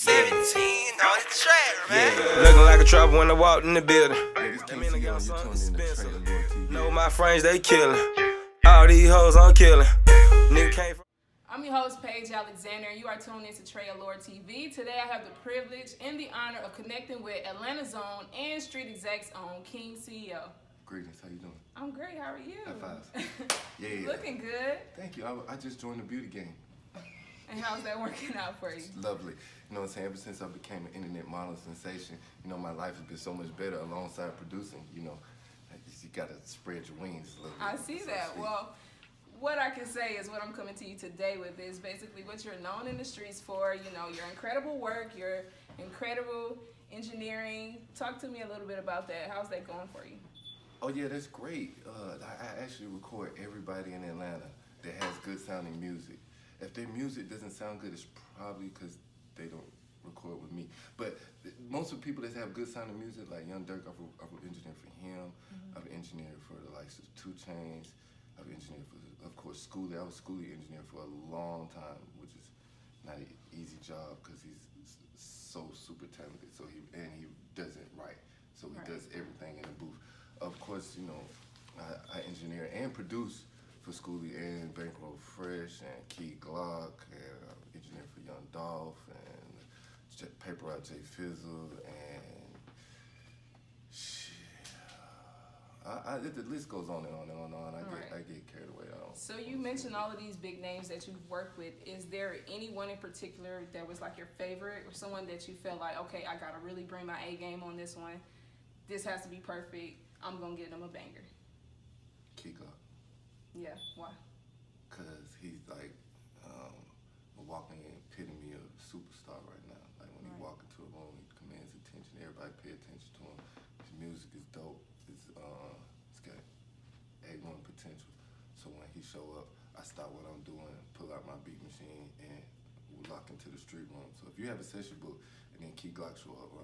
17 on the track, man. Yeah. Looking like a trapper when I walked in the building. Hey, this King CeeO, you tuned in to Trey Lord TV. Know my friends, they killing. All these hoes I'm killing. Nigga came from. I'm your host, Paige Alexander, and you are tuned in to Trey Lord TV. Today I have the privilege and the honor of connecting with Atlanta's own and Street Execs own King CeeO. Greetings, how you doing? I'm great, how are you? High fives. Yeah. Looking good. Thank you. I just joined the beauty game. And how's that working out for you? It's lovely. You know what I'm saying? Ever since I became an internet model sensation, you know, my life has been so much better alongside producing. You know, you gotta spread your wings a little bit. I see that. Well, what I can say is what I'm coming to you today with is basically what you're known in the streets for. You know, your incredible work, your incredible engineering. Talk to me a little bit about that. How's that going for you? Oh yeah, that's great. I actually record everybody in Atlanta that has good sounding music. If their music doesn't sound good, it's probably because they don't record with me. But most of the people that have good sounding music, like Young Dirk, I've engineered for him. I've engineered for the likes of 2 Chainz. I've engineered for, of course, Schoolie. I was Schoolie engineer for a long time, which is not an easy job because he's so super talented. So he doesn't write, so he does everything in the booth. Of course, you know, I engineer and produce for Schoolie and Bankroll Fresh and KeyGlock, and engineer for Young Dolph and Paper Out J Fizzle and shit. The list goes on and on and on and on. I get carried away. So you mentioned all of these big names that you've worked with. Is there anyone in particular that was like your favorite, or someone that you felt like, okay, I gotta really bring my A game on this one. This has to be perfect. I'm gonna get them a banger. KeyGlock. Yeah, why? Cause he's like a walking epitome of superstar right now. Like when he walk into a room, he commands attention. Everybody pay attention to him. His music is dope. It's got A1 potential. So when he show up, I stop what I'm doing, pull out my beat machine, and we lock into the street room. So if you have a session book and then KeyGlock show up,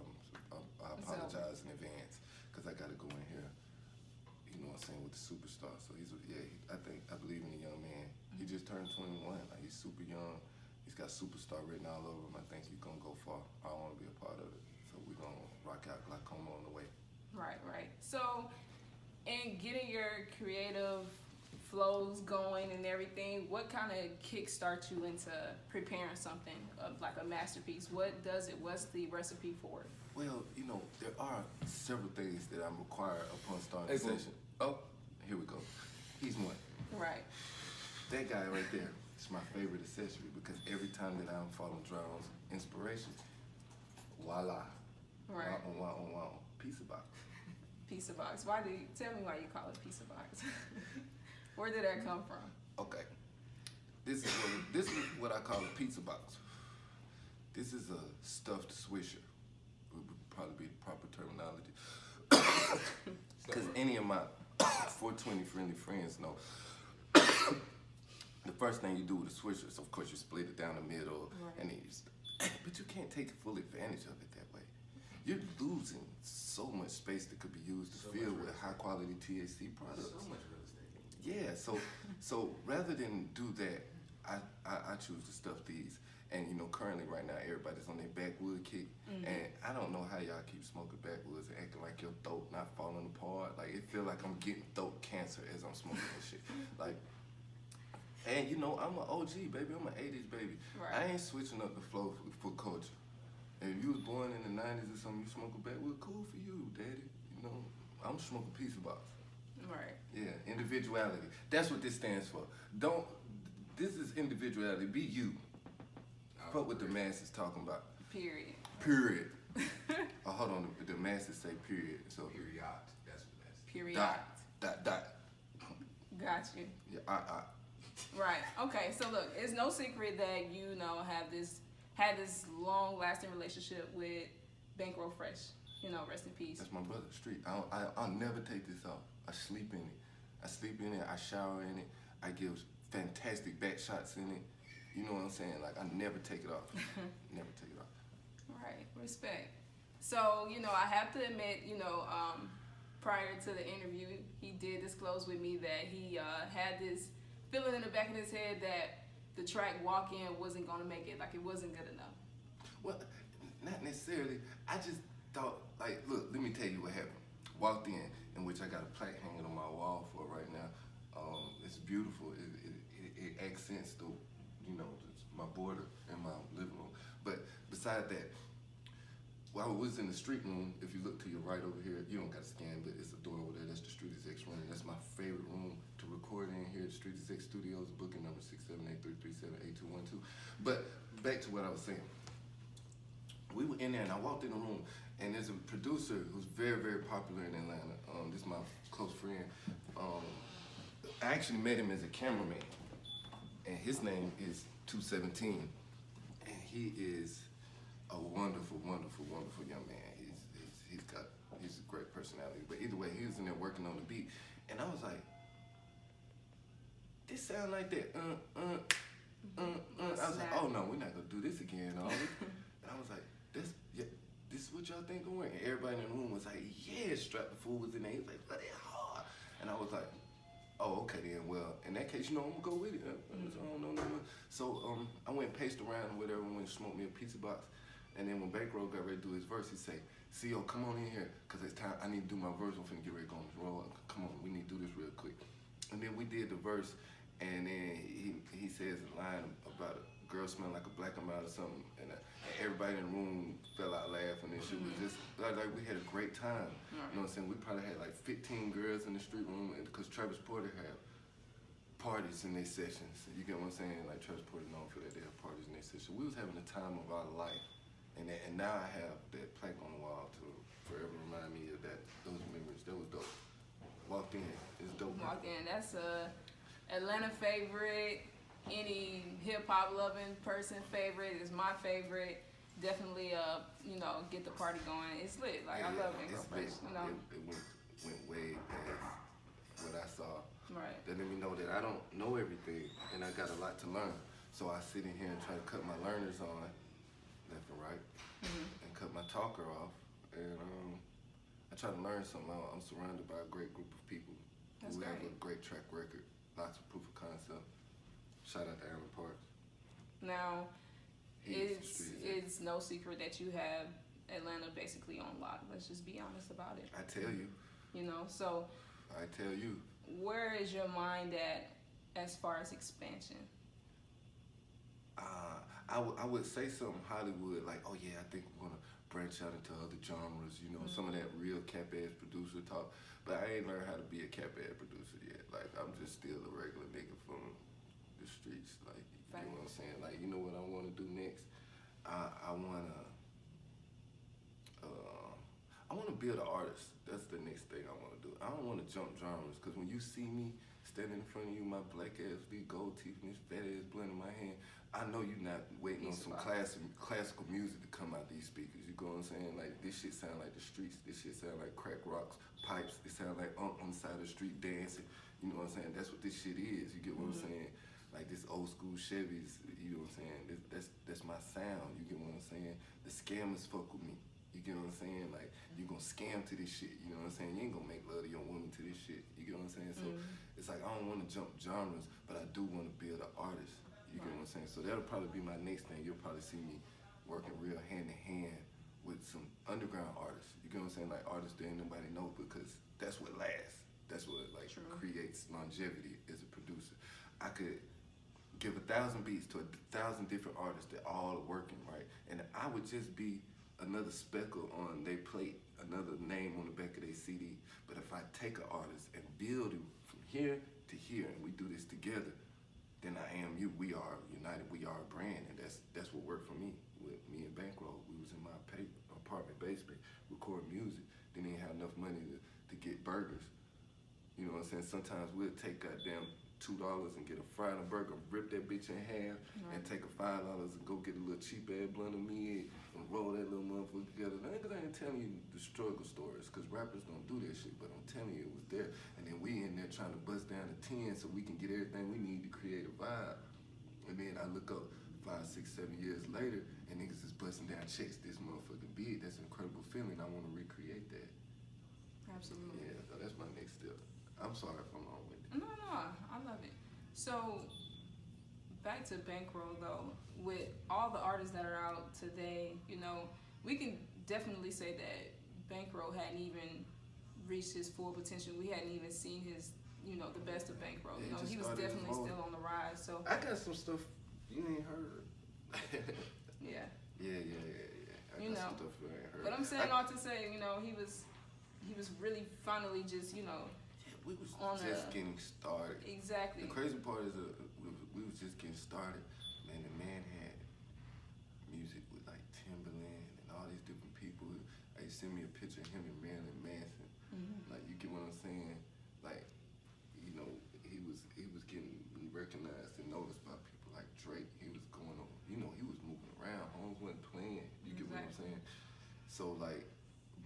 I apologize in advance because I gotta go in here. You know what I'm saying, with the superstar. So I believe in a young man. He just turned 21. Like, he's super young. He's got superstar written all over him. I think he's gonna go far. I want to be a part of it. So we're gonna rock out Glaucoma on the way. Right. So, in getting your creative flows going and everything, what kind of kickstarts you into preparing something like a masterpiece? What does it? What's the recipe for it? Well, you know, there are several things that I'm required upon starting a session. Oh, here we go. He's one. Right. That guy right there is my favorite accessory because every time that I'm following Drown's inspiration, voila. Right. Wow. Pizza box. Pizza box. Tell me why you call it pizza box? Where did that come from? Okay. This is what I call a pizza box. This is a stuffed swisher. Would probably be the proper terminology. Because any of my 420 friendly friends know the first thing you do with a swisher is, of course, you split it down the middle, and then but you can't take full advantage of it that way. You're losing so much space that could be used to fill with high quality THC products. So much real estate. Yeah, so rather than do that, I choose to stuff these. And you know, currently right now, everybody's on their backwood kick, and I don't know how y'all keep smoking backwoods and acting like your throat not falling apart. Like, it feel like I'm getting throat cancer as I'm smoking this shit. Like, and you know, I'm an OG, baby. I'm an 80s baby. Right. I ain't switching up the flow for culture. And if you was born in the 90s or something, you smoke a backwood, cool for you, daddy. You know, I'm smoking pizza box. Right. Yeah, individuality. That's what this stands for. This is individuality. Be you. Fuck what the masses talking about. Period. Oh, hold on. The masses say period. So Period. That's what that's. Period. Dot. Got you. Yeah. Right. Okay. So look, it's no secret that you know had this long-lasting relationship with Bankroll Fresh. You know, rest in peace. That's my brother. Street. I'll never take this off. I sleep in it. I shower in it. I give fantastic back shots in it. You know what I'm saying? Like, I never take it off. Never take it off. Right. Respect. So, you know, I have to admit, you know, prior to the interview, he did disclose with me that he had this feeling in the back of his head that the track Walk In wasn't going to make it, like it wasn't good enough. Well, necessarily. I just thought, like, look, let me tell you what happened. Walked in which I got a plaque hanging on my wall for right now. It's beautiful. It accents the, my border in my living room. But beside that, while I was in the street room, if you look to your right over here, you don't got to scan, but it's a door over there. That's the Street Execs room. That's my favorite room to record in here at Street Execs Studios, booking number 678-337-8212. But back to what I was saying. We were in there, and I walked in the room, and there's a producer who's very, very popular in Atlanta. This is my close friend. I actually met him as a cameraman, and his name is 217, and he is a wonderful, wonderful, wonderful young man. He's a great personality. But either way, he was in there working on the beat, and I was like, this sound like that. I was like, oh no, we're not gonna do this again. And I was like, this is what y'all think gonna work? And everybody in the room was like, yeah, Strap the Fool was in there. He was like, but it's hard. And I was like, oh, okay then. Well, in that case, I'm gonna go with it. I don't know. So I went and paced around or whatever, went and smoked me a pizza box. And then when Bankroll got ready to do his verse, he say, CeeO, come on in here, cause it's time. I need to do my verse. I'm finna get ready to go on this roll. Come on, we need to do this real quick. And then we did the verse, and then he says a line about a girl smelling like a black amount or something, and everybody in the room fell out laughing, and shit was just like we had a great time. You know what I'm saying? We probably had like 15 girls in the street room, because Travis Porter had parties in their sessions. You get what I'm saying? Like Travis Porter known for that, they have parties in their sessions. We was having the time of our life, and now I have that plaque on the wall to forever remind me of those memories. That was dope. Walked in, it's dope. Walked in. That's a Atlanta favorite. Any hip hop loving person favorite is my favorite. Definitely, get the party going. It's lit. Like I love Bankroll Fresh. It went way past what I saw. Right. That let me know that I don't know everything, and I got a lot to learn. So I sit in here and try to cut my learners on, left and right, and cut my talker off, and I try to learn something. I'm surrounded by a great group of people who have a great track record, lots of proof of concept. Shout out to Alan Parks. Now, it's no secret that you have Atlanta basically on lock. Let's just be honest about it. I tell you. So. I tell you. Where is your mind at as far as expansion? I would say something Hollywood, like, oh yeah, I think we're gonna branch out into other genres, some of that real cap-ass producer talk. But I ain't learned how to be a cap-ass producer yet. Like, I'm just still a regular nigga from the streets. Like, you know what I'm saying? Like, you know what I wanna do next? I wanna build an artist. That's the next thing I wanna do. I don't wanna jump genres, cause when you see me standing in front of you, my black ass, these gold teeth, and this fat ass blunt in my hand, I know you're not waiting on some classical music to come out these speakers. You know what I'm saying? Like, this shit sound like the streets. This shit sound like crack rocks, pipes. It sound like on the side of the street dancing. You know what I'm saying? That's what this shit is. You get what I'm saying? Like this old school Chevys. You know what I'm saying? That's my sound. You get what I'm saying? The scammers fuck with me. You get what I'm saying? Like, you gonna scam to this shit. You know what I'm saying? You ain't gonna make love to your woman to this shit. You get what I'm saying? So it's like, I don't want to jump genres, but I do want to build an artist. You get what I'm saying? So that'll probably be my next thing. You'll probably see me working real hand in hand with some underground artists. You get what I'm saying? Like artists that ain't nobody know, because that's what lasts. That's what creates longevity as a producer. I could give 1,000 beats to 1,000 different artists that all are working, right? And I would just be another speckle on their plate, another name on the back of their CD. But if I take an artist and build him from here to here, and we do this together, then I am you. We are united. We are a brand, and that's what worked for me. With me and Bankroll, we was in my apartment basement recording music. Then didn't have enough money to get burgers. You know what I'm saying? Sometimes we'll take goddamn $2 and get a fried burger, rip that bitch in half, and take a $5 and go get a little cheap ass blunt of meat and roll that little motherfucker together. Now, I ain't telling you the struggle stories, because rappers don't do that shit, but I'm telling you it was there. And then we in there trying to bust down to 10 so we can get everything we need to create a vibe. And then I look up 5, 6, 7 years later, and niggas is busting down checks this motherfucking big. That's an incredible feeling. I want to recreate that. Absolutely. Yeah, so that's my next step. I'm sorry if I'm long-winded. No, I love it. So, back to Bankroll though, with all the artists that are out today, we can definitely say that Bankroll hadn't even reached his full potential. We hadn't even seen his, the best of Bankroll. Yeah, He was definitely still on the rise. So I got some stuff you ain't heard. yeah. Yeah. I got some stuff you ain't heard. But I'm saying all to say, he was really finally just, we was on just getting started. Exactly. The crazy part is we was just getting started. Man, the man had music with like Timberland and all these different people. They sent me a picture of him and Marilyn Manson. Mm-hmm. Like, you get what I'm saying? Like, he was getting recognized and noticed by people like Drake. He was going on, he was moving around. Holmes wasn't playing. You get what I'm saying? So like,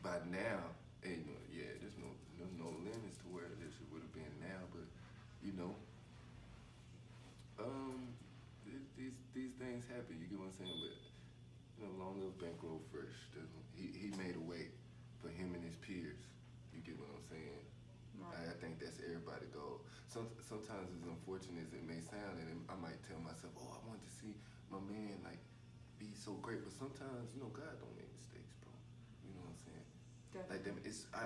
by now, there's no limits to where this would have been now, but these things happen. You get what I'm saying? But long live Bankroll Fresh. He made a way for him and his peers. You get what I'm saying? Right. I think that's everybody's goal. Sometimes as unfortunate as it may sound, and I might tell myself, I want to see my man like be so great, but sometimes God don't make mistakes, bro. You know what I'm saying? Definitely. Like them,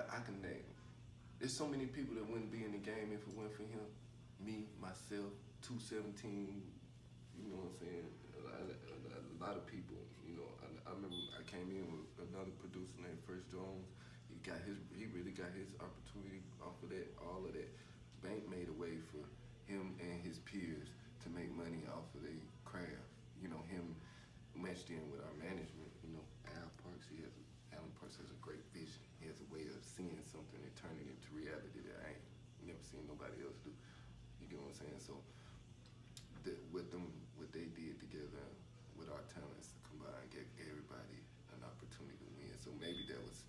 I can name. There's so many people that wouldn't be in the game if it went for him. Me, myself, 217. You know what I'm saying? A lot of people. I remember I came in with another producer named Fresh Jones. He really got his opportunity off of that. All of that. Bank made a way for him and his peers to make money off of their craft. Him matched in with our management. Alan Parks has a great vision. He has a way of seeing something and turning it into reality that I ain't never seen nobody else do. You get what I'm saying? So what they did together with our talents combined gave everybody an opportunity to win. So maybe that was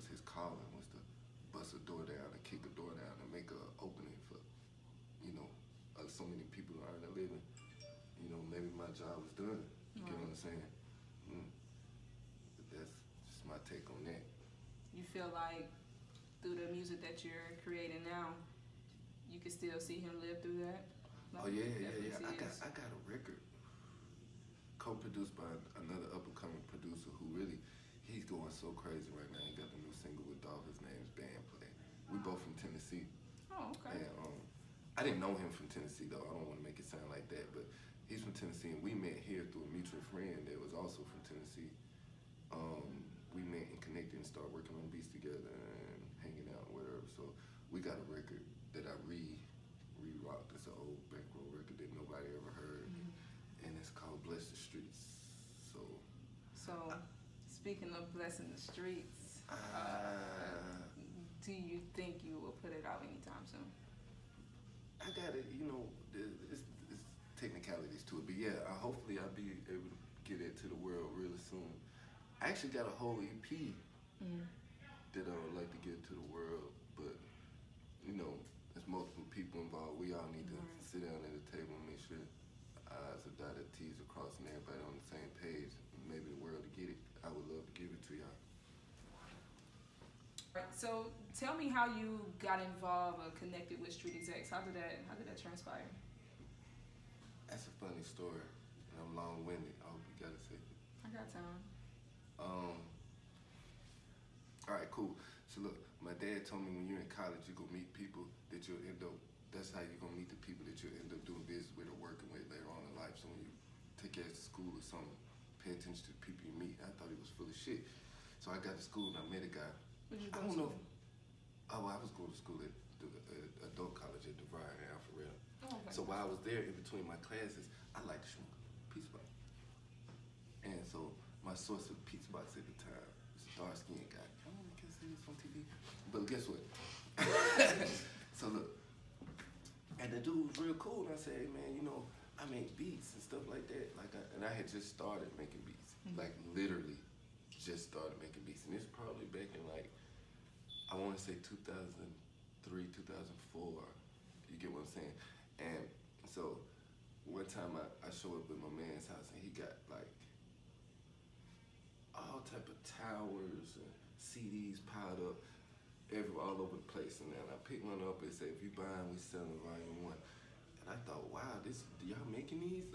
his calling, was to bust a door down and kick a door down and make an opening for so many people to earn a living. Maybe my job was done. You get what I'm saying? But that's just my take on that. You feel like through the music that you're creating now, you can still see him live through that? Oh yeah. I got a record co-produced by another up-and-coming producer who really, he's going so crazy right now. He got the new single with Dolph. His name's Bandplay. We both from Tennessee. Oh, okay. And I didn't know him from Tennessee though. I don't want to make it sound like that, but he's from Tennessee, and we met here through a mutual friend that was also from Tennessee. We met and connected and started working on beats together and hanging out, whatever. So we got a record that I re-rocked. It's an old Bankroll record that nobody ever heard, and it's called Bless the Streets. So speaking of blessing the streets, do you think you will put it out anytime soon? I got it. It's technicalities to it, but yeah, hopefully I'll be able to get it to the world really soon. I actually got a whole EP that I would like to get to the world, but there's multiple people involved. We all need to sit down at the table and make sure I's are dotted, T's are crossed, and everybody on the same page. Maybe the world to get it. I would love to give it to y'all. Right, so tell me how you got involved or connected with Street Execs. How did that transpire? That's a funny story, and I'm long-winded. I hope you got a second. I got time. All right, cool. So look, my dad told me when you're in college, you're gonna meet people that you'll end up, that's how you're gonna meet the people that you'll end up doing business with or working with later on in life. So when you take your ass to school or something, pay attention to the people you meet. I thought he was full of shit. So I got to school and I met a guy. Where'd you go I don't to know. school? I was going to school at adult college at DeVry in Alpharetta. Oh, okay. So while I was there, in between my classes, I liked to smoke pizza box. And so my source of pizza box at the time was a dark-skinned guy. I don't know, I can't say this on TV. But guess what? So look, and the dude was real cool. And I said, hey man, I make beats and stuff like that. And I had just started making beats. Like literally just started making beats. And it's probably back in I want to say 2003, 2004. You get what I'm saying? And so one time I show up at my man's house and he got all type of towers and CDs piled up all over the place. And then I picked one up and said, if you buying, we selling volume 1. And I thought, wow, do y'all making these?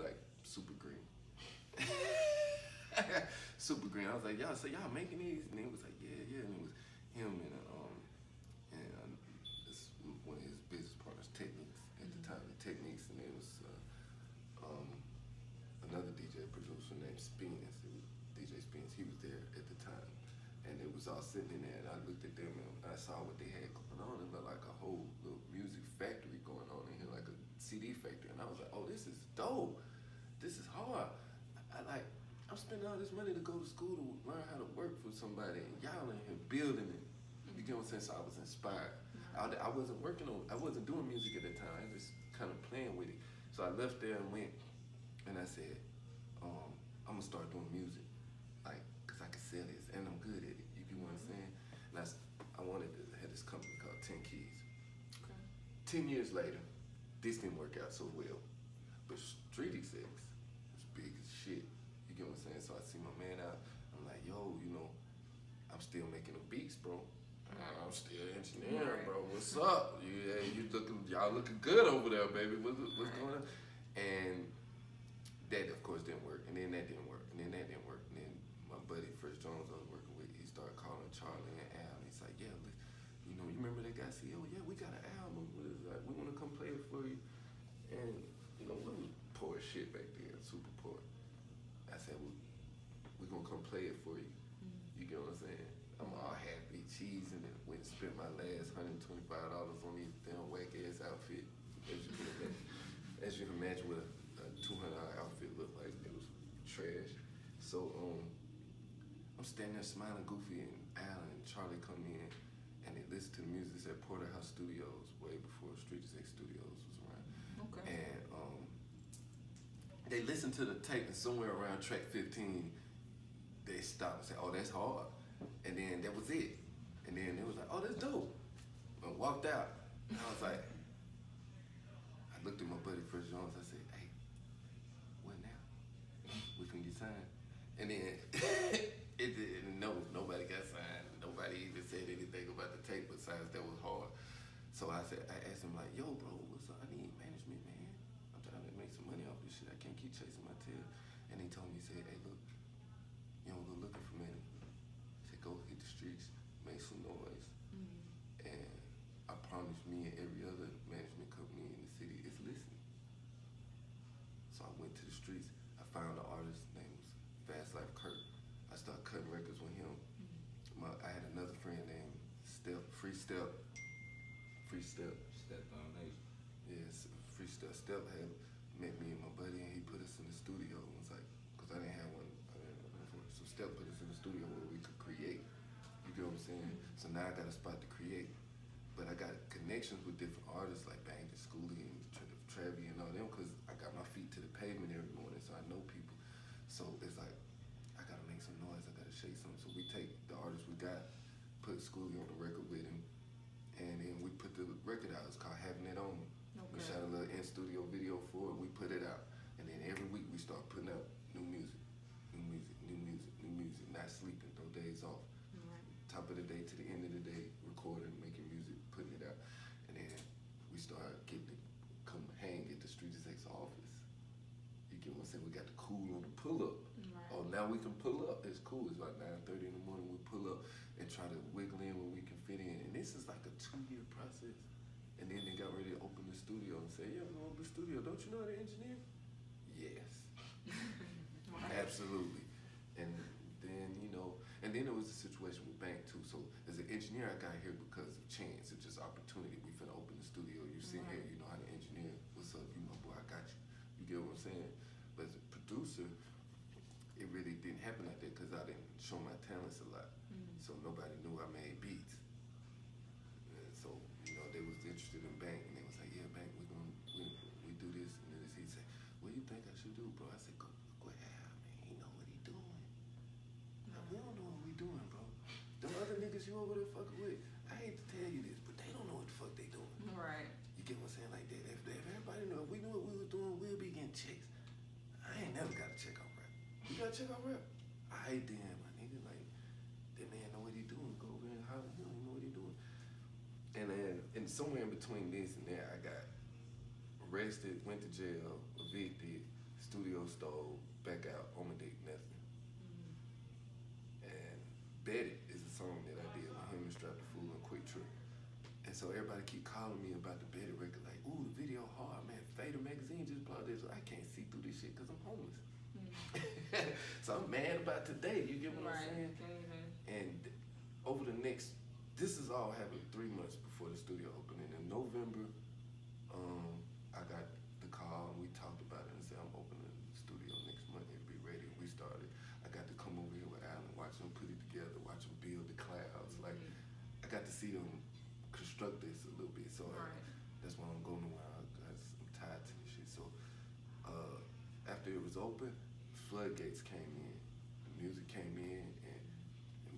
Super green. Super Green. I was like, y'all, so y'all making these? And he was like, yeah, yeah. And it was him and this one of his business partners, Techniques at the time, Techniques, and it was another DJ producer named Spence. It was DJ Spence. He was there at the time, and it was all sitting in there. And I looked at them and I saw what they had going on. It looked like a whole little music factory going on in here, like a CD factory. And I was like, oh, this is dope. This is hard. I'm spending all this money to go to school to learn how to work for somebody, and y'all in here building it. You get what I'm saying? So I was inspired. I wasn't doing music at the time. I was just kind of playing with it. So I left there and went, and I said, I'm gonna start doing music, like, cause I can sell this, and I'm good at it. You get what I'm saying? And I wanted to have this company called 10 Keys. Okay. 10 years later, this didn't work out so well, but Street Execs was big as shit. You get what I'm saying? So I see my man out. I'm like, yo, I'm still making the beats, bro. I'm still engineering, bro. What's up? Y'all looking good over there, baby. What's going on? And that, of course, didn't work. And then that didn't work. And then that didn't work. And then my buddy Fresh Jones I was working with, he started calling Charlie and Al. And he's like, yeah, you remember that guy CeeO? Yeah, we got an album. We want to come play it for you. And we was poor as shit back then, super poor. I said, well, we're going to come play it for you. You get what I'm saying? I'm all happy, cheesing it. Went and spent my last $125 on these damn whack-ass outfit. As you can imagine what a $200 outfit looked like. It was trash. So I'm standing there smiling goofy, and Al and Charlie come in, and they listen to the music at Porterhouse Studios way before Street Execs Studios was around. Okay. And they listened to the tape, and somewhere around track 15, they stopped and said, oh, that's hard. And then that was it. And then it was like, oh, that's dope. I walked out. And I was like, I looked at my buddy Fresh Jones. I said, hey, what now? Which one you signed? And then nobody got signed. Nobody even said anything about the tape besides that was hard. So I asked him like, yo, bro, what's up? I need management, man. I'm trying to make some money off this shit. I can't keep chasing my tail. And he told me, he said, hey, look, you don't go looking for money. He said, go hit the streets, make some noise. And I promise me and every other management company in the city is listening. So I went to the streets. I found an artist named Fast Life Kurt. I started cutting records with him. I had another friend named Free Step. Step Foundation. Yes, Free Step. Step had met me and my buddy, and he put us in the studio. It was like, because I didn't have one. So Step put us in the studio where we could create. You get what I'm saying? So now I got a spot to create. But I got connections with different artists like Bang and Schoolie and Travi and all them, because I got my feet to the pavement every morning, so I know people. So it's like, I gotta make some noise, I gotta shake something. So we take the artists we got, put Schoolie on the record with him, and then we put the record out. It's called Having It On. Okay. We shot a little in-studio video for it, we put it out. And then every week we start putting out new music, not sleeping, no days off. Top of the day to the end of the day, recording, making music, putting it out. And then we start getting to come hang at the Street Execs office. You get what I'm saying? We got the cool on the pull up. Right. Oh, now we can pull up. It's cool. It's like 9:30 in the morning. We pull up and try to wiggle in when we can fit in. And this is like a 2-year process. And then they got ready to open the studio and say, yeah, we're gonna open the studio. Don't you know the engineer? Yes. Absolutely. And then, and then there was a situation with Bank too. So as an engineer, I got here because of chance. It's just opportunity. We finna open the studio. You sit here, you know how to engineer. What's up? You my boy, I got you. You get what I'm saying? But as a producer, it really didn't happen like that because I didn't show my talents a lot. So nobody knew I made beats. And so, they was interested in Bank, and they was like, yeah, Bank, we do this and this. He said, what do you think I should do, bro? I said, go ahead, man. He know what he doing. We don't know what we doing, bro. Them other niggas you over there fucking with, I hate to tell you this, but they don't know what the fuck they doing. Right. You get what I'm saying? Like that. If everybody knew, if we knew what we was doing, we'll be getting checks. I ain't never got a check on rap. You got a check on rap? I damn, my nigga. Like, that man know what he doing. Go over there and holler at him. He know what he doing. And then, somewhere in between this and that, I got arrested, went to jail, evicted, studio stole, back out, on my dick, nothing. And so everybody keep calling me about the Betty record, like, ooh, the video hard, man. Fader magazine just brought this. I can't see through this shit because I'm homeless. So I'm mad about today. You get what I'm saying? And over the next, this is all happened 3 months before the studio opened. And in November, I got the call and we talked about it and said, I'm opening the studio next month. It'll be ready. And we started. I got to come over here with Alan, watch them put it together, watch them build the clouds. Like, I got to see them construct this a little bit. So that's why I'm going around. I'm tired to this shit. So after it was open, floodgates came in. The music came in and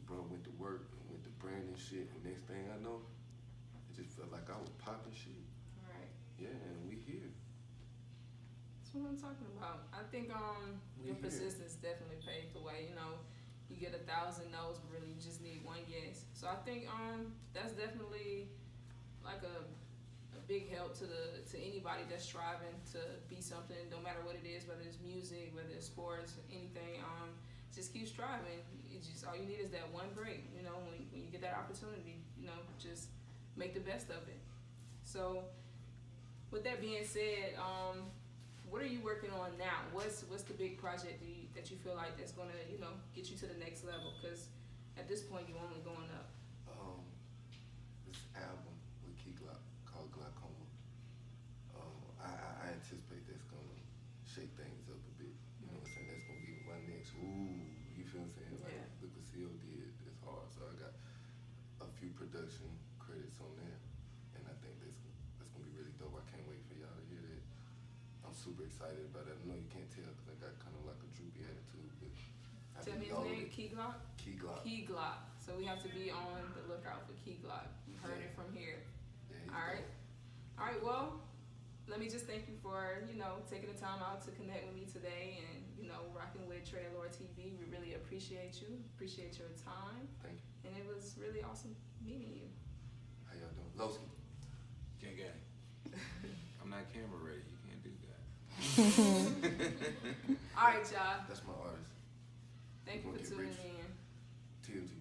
bro went to work and went to branding shit. And next thing I know, it just felt like I was popping shit. Right. Yeah, and we here. That's what I'm talking about. I think your persistence definitely paved the way. You know, you get 1,000 no's, but really you just need one yes. So I think that's definitely like a big help to anybody that's striving to be something, no matter what it is, whether it's music, whether it's sports, anything. Just keep striving. It's just all you need is that one break. You know, when you get that opportunity, you know, just make the best of it. So, with that being said, what are you working on now? What's the big project that you feel like that's gonna, you know, get you to the next level? Because at this point, you're only going up. This album with KeyGlock called Glaucoma. I anticipate that's gonna shake things up a bit. You know what I'm saying? That's gonna be my next. Ooh, you feel what I'm saying? Like, look what CeeO did. It's hard. So I got a few production credits on there, and I think that's gonna be really dope. I can't wait for y'all to hear that. I'm super excited about it. I know you can't tell because I got kind of like a droopy attitude, but Tell me his name, KeyGlock? KeyGlock. KeyGlock. So we have to be on the lookout for KeyGlock. You heard it from here. Yeah, All right. All right, well, let me just thank you for, you know, taking the time out to connect with me today and, you know, rocking with Trey Allure TV. We really appreciate you. Appreciate your time. Thank you. And it was really awesome meeting you. How y'all doing? Lowski. Gang. I'm not camera ready. You can't do that. All right, y'all. That's my artist. Thank you for tuning in. TMG.